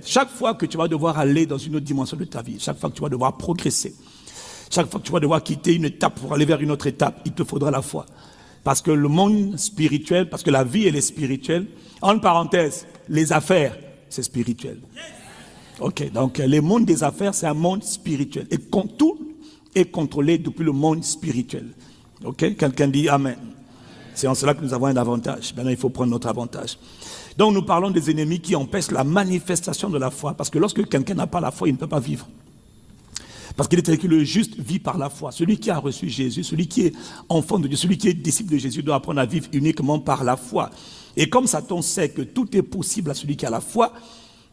Chaque fois que tu vas devoir aller dans une autre dimension de ta vie, chaque fois que tu vas devoir progresser, chaque fois que tu vas devoir quitter une étape pour aller vers une autre étape, il te faudra la foi. Parce que le monde spirituel, parce que la vie, elle est spirituelle. En parenthèse, les affaires, c'est spirituel. Ok, donc le monde des affaires, c'est un monde spirituel. Et tout est contrôlé depuis le monde spirituel. Ok, quelqu'un dit Amen. C'est en cela que nous avons un avantage. Maintenant, il faut prendre notre avantage. Donc, nous parlons des ennemis qui empêchent la manifestation de la foi. Parce que lorsque quelqu'un n'a pas la foi, il ne peut pas vivre. Parce qu'il est écrit que le juste vit par la foi. Celui qui a reçu Jésus, celui qui est enfant de Dieu, celui qui est disciple de Jésus doit apprendre à vivre uniquement par la foi. Et comme Satan sait que tout est possible à celui qui a la foi,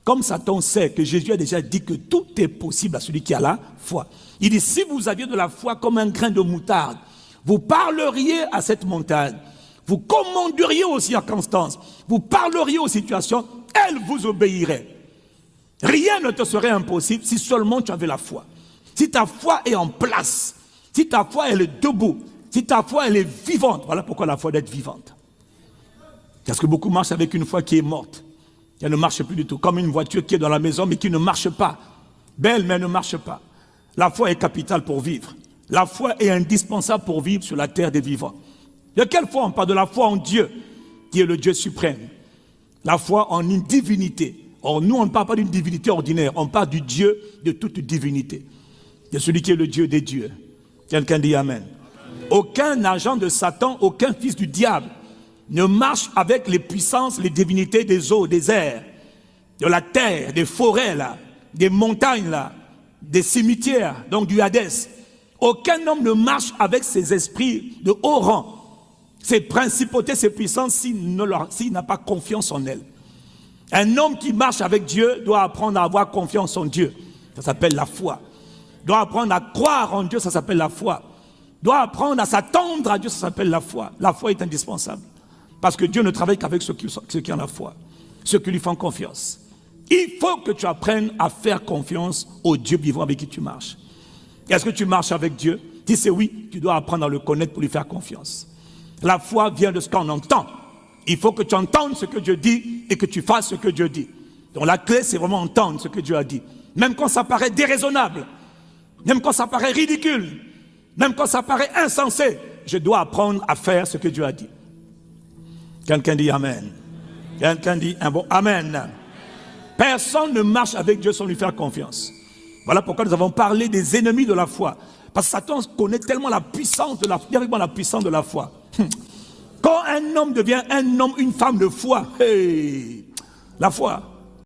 comme Satan sait que Jésus a déjà dit que tout est possible à celui qui a la foi. Il dit, si vous aviez de la foi comme un grain de moutarde, vous parleriez à cette montagne, vous commanderiez aux circonstances, vous parleriez aux situations, elles vous obéiraient. Rien ne te serait impossible si seulement tu avais la foi. Si ta foi est en place, si ta foi elle est debout, si ta foi elle est vivante, voilà pourquoi la foi doit être vivante. Parce que beaucoup marchent avec une foi qui est morte. Elle ne marche plus du tout, comme une voiture qui est dans la maison mais qui ne marche pas. Belle mais elle ne marche pas. La foi est capitale pour vivre. La foi est indispensable pour vivre sur la terre des vivants. De quelle foi on parle? De la foi en Dieu, qui est le Dieu suprême. La foi en une divinité. Or, nous, on ne parle pas d'une divinité ordinaire, on parle du Dieu de toute divinité. De celui qui est le Dieu des dieux. Quelqu'un dit Amen. Aucun agent de Satan, aucun fils du diable ne marche avec les puissances, les divinités des eaux, des airs, de la terre, des forêts, là, des montagnes, là, des cimetières, donc du Hadès. Aucun homme ne marche avec ses esprits de haut rang, ses principautés, ses puissances, s'il n'a pas confiance en elles. Un homme qui marche avec Dieu doit apprendre à avoir confiance en Dieu. Ça s'appelle la foi. Doit apprendre à croire en Dieu, ça s'appelle la foi. Doit apprendre à s'attendre à Dieu, ça s'appelle la foi. La foi est indispensable. Parce que Dieu ne travaille qu'avec ceux qui ont la foi, ceux qui lui font confiance. Il faut que tu apprennes à faire confiance au Dieu vivant avec qui tu marches. Est-ce que tu marches avec Dieu? Si c'est oui, tu dois apprendre à le connaître pour lui faire confiance. La foi vient de ce qu'on entend. Il faut que tu entendes ce que Dieu dit et que tu fasses ce que Dieu dit. Donc la clé, c'est vraiment entendre ce que Dieu a dit. Même quand ça paraît déraisonnable, même quand ça paraît ridicule, même quand ça paraît insensé, je dois apprendre à faire ce que Dieu a dit. Quelqu'un dit Amen. Quelqu'un dit un bon Amen. Personne ne marche avec Dieu sans lui faire confiance. Voilà pourquoi nous avons parlé des ennemis de la foi. Parce que Satan connaît tellement la puissance de la foi, la puissance de la foi. Quand un homme devient un homme, une femme de foi, hey, la foi.